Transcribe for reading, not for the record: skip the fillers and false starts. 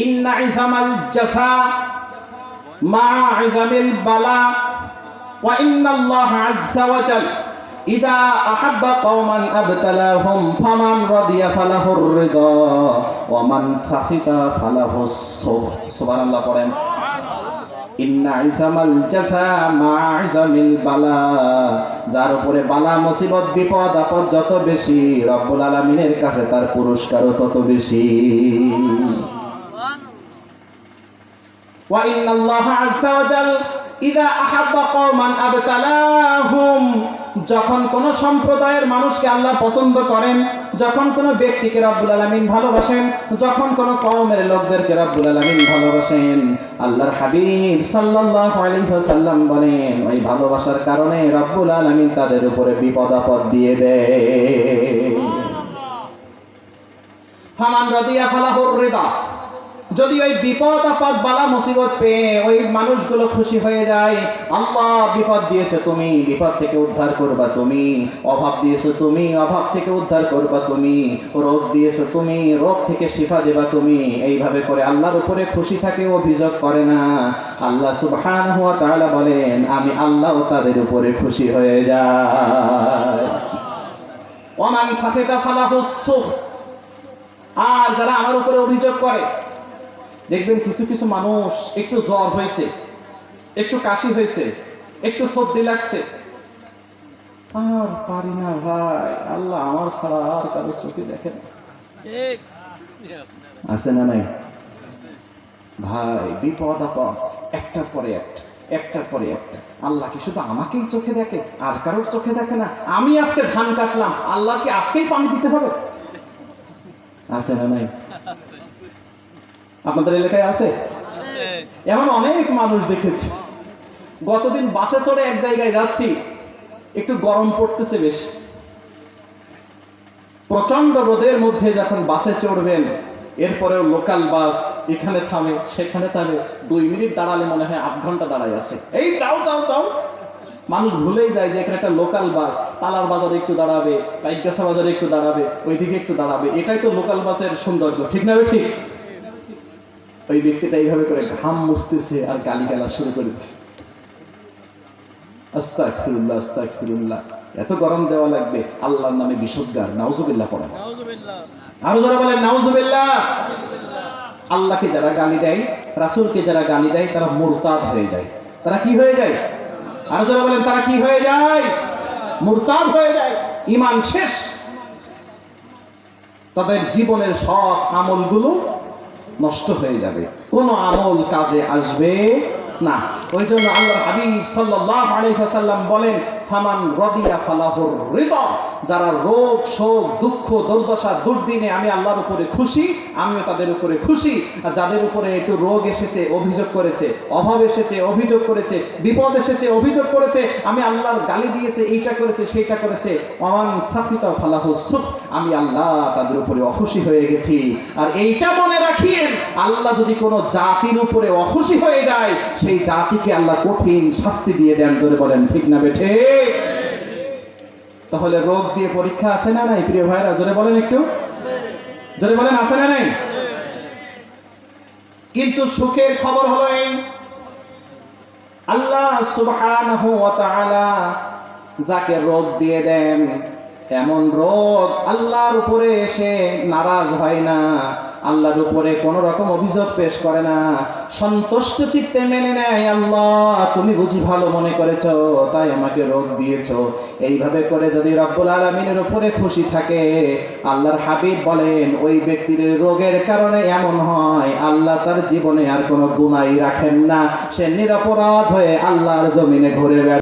ইন্না ইজামাল জাযা মা ইজামিল বালা ওয়া ইন্নাল্লাহা আযজা ওয়া জাল ইদা আহাব্বা কওমান আবতালাহুম ফামান রাদিয়া ফালাহুর রিদা ওয়া মান সাখিতা ফালাহুস সুখ। সুবহানাল্লাহ পড়েন। ইন্না ইজামাল জাযা মা ইজামিল বালা, যার উপরে বালা মুসিবত বিপদ আপদ যত বেশি, রব্বুল আলামিনের কাছে তার পুরস্কারও তত বেশি। ওয়া ইন্নাল্লাহা আযজা ওয়া জাল ইদা আহাব্বা কওমান আবতালাহুম, যখন কোন সম্প্রদায়ের মানুষকে আল্লাহ পছন্দ করেন, যখন কোন ব্যক্তিকে রব্বুল আলামিন ভালোবাসেন, যখন কোন কওমের লোকদেরকে রব্বুল আলামিন ভালোবাসেন, আল্লাহর হাবিব সাল্লাল্লাহু আলাইহি ওয়াসাল্লাম বলেন ওই ভালোবাসার কারণে রব্বুল আলামিন তাদের উপরে বিপদ আপদ দিয়ে দেয়। ফামান রাদিয়া ফালাহুর রিদা, যদি ওই বিপদ আপদ বালা মুসিবত পেয়ে ওই মানুষগুলো খুশি হয়ে যায়, আল্লাহ বিপদ দিয়েছে তুমি, বিপদ থেকে উদ্ধার করবা তুমি, অভাব দিয়েছো তুমি, অভাব থেকে উদ্ধার করবা তুমি, রোগ দিয়েছো তুমি, রোগ থেকে শিফা দেবা তুমি, এইভাবে করে আল্লাহর উপরে খুশি থাকে, অভিযোগ করে না। আল্লাহ সুবহানাহু ওয়া তাআলা বলেন আমি আল্লাহও তাদের উপরে খুশি হয়ে যাই। ওয়া মান সাখিতা ফালাহুস সুখ, আর যারা আমার উপরে অভিযোগ করে, দেখবেন কিছু কিছু মানুষ একটু জ্বর হয়েছে, একটু কাশি হয়েছে, একটু সর্দি লাগছে, আর পারি না ভাই, আল্লাহ আমার ছাড়া আর কারো চোখে দেখে না। আছে না নাই ভাই? বিপদ আপদ একটার পরে একটা, একটার পরে একটা। আল্লাহ কি শুধু আমাকেই চোখে দেখে, আর কারোর চোখে দেখে না? আমি আজকে ধান কাটলাম, আল্লাহ কি আজকেই পানি দিতে হবে? আছে না নাই? আপনাদের এলাকায় আছে? এমন অনেক মানুষ দেখেছি। গতদিন বাসে চড়ে এক জায়গায় যাচ্ছি, একটু গরম পড়তেছে বেশি, প্রচন্ড রোদের মধ্যে যখন বাসে চড়বেন, এরপরেও লোকাল বাস এখানে থামে সেখানে থামে, 2 মিনিট দাঁড়ালে মনে হয় 8 ঘন্টা দাঁড়ায় আছে। এই যাও যাও যাও, মানুষ ভুলেই যায় যে এখানে একটা লোকাল বাস, তালার বাজারে একটু দাঁড়াবে, পাইকগাছা বাজারে একটু দাঁড়াবে, ওইদিকে একটু দাঁড়াবে, এটাই তো লোকাল বাসের সৌন্দর্য, ঠিক না? ঠিক। ওই ব্যক্তিটা এইভাবে করে ঘাম মুছতেছে আর গালিগালাজ শুরু করেছে, আস্তাগফিরুল্লাহ আস্তাগফিরুল্লাহ, এত গরম দেওয়া লাগবে? আল্লাহর নামে বিশুদ্ধার, নাউজুবিল্লাহ পড়েন। আরো যারা বলেন নাউজুবিল্লাহ। আল্লাহকে যারা গালি দেয়, রাসূলকে যারা গালি দেয়, তারা মুরতাদ হয়ে যায়। তারা কি হয়ে যায়? আরো যারা বলেন তারা কি হয়ে যায়? মুরতাদ হয়ে যায়, ঈমান শেষ। তাদের জীবনের সব আমলগুলো নষ্ট হয়ে যাবে, কোনো আমল কাজে আসবে না। ওই জন্য আল্লাহর হাবিব সাল্লাল্লাহু আলাইহি ওয়াসাল্লাম বলেন ফামান রাদিয়া ফালাহুর রিদা, যারা রোগ শোক দুঃখ দুর্দশা দুর্দিনে আমি আল্লাহর উপরে খুশি, আমিও তাদের উপরে খুশি। আর যাদের উপরে একটু রোগ এসেছে অভিযোগ করেছে, অভাব এসেছে অভিযোগ করেছে, বিপদ এসেছে অভিযোগ করেছে, আমি আল্লাহর গালি দিয়েছে, এইটা করেছে সেইটা করেছে, ওয়ামান সাফিতা ফালাহুস সুখ, আমি আল্লাহ তাদের উপরে অখুশি হয়ে গেছি। আর এইটা মনে রাখিয়েন, আল্লাহ যদি কোনো জাতির উপরে অখুশি হয়ে যায়, সেই জাতিকে আল্লাহ কঠিন শাস্তি দিয়ে দেন। জোরে বলেন ঠিক না বেঠে? তাহলে রোগ দিয়ে পরীক্ষা আছে না নাই প্রিয় ভাইরা? জোরে বলেন একটু, জোরে বলেন আছে না নাই? কিন্তু সুখের খবর হলো এই, আল্লাহ সুবহানাহু ওয়া তাআলা যাকে রোগ দিয়ে দেন, এমন রোগ আল্লাহর উপরে এসে নারাজ হয় না, আল্লাহর উপরে কোন রকম অভিযোগ পেশ করে না, সন্তুষ্ট চিত্তে মেনে নেয়, আল্লাহ তুমি বুঝি ভালো মনে করেছো তাই আমাকে রোগ দিয়েছো। এইভাবে করে যদি রব্বুল আলামিনের উপরে খুশি থাকে, আল্লাহর হাবিব বলেন ওই ব্যক্তির রোগের কারণে এমন হয় আল্লাহ তার জীবনে আর কোনো গুনাহই রাখেন না, সে নিরপরাধ হয়ে আল্লাহর জমিনে ঘুরে বেড়ায়।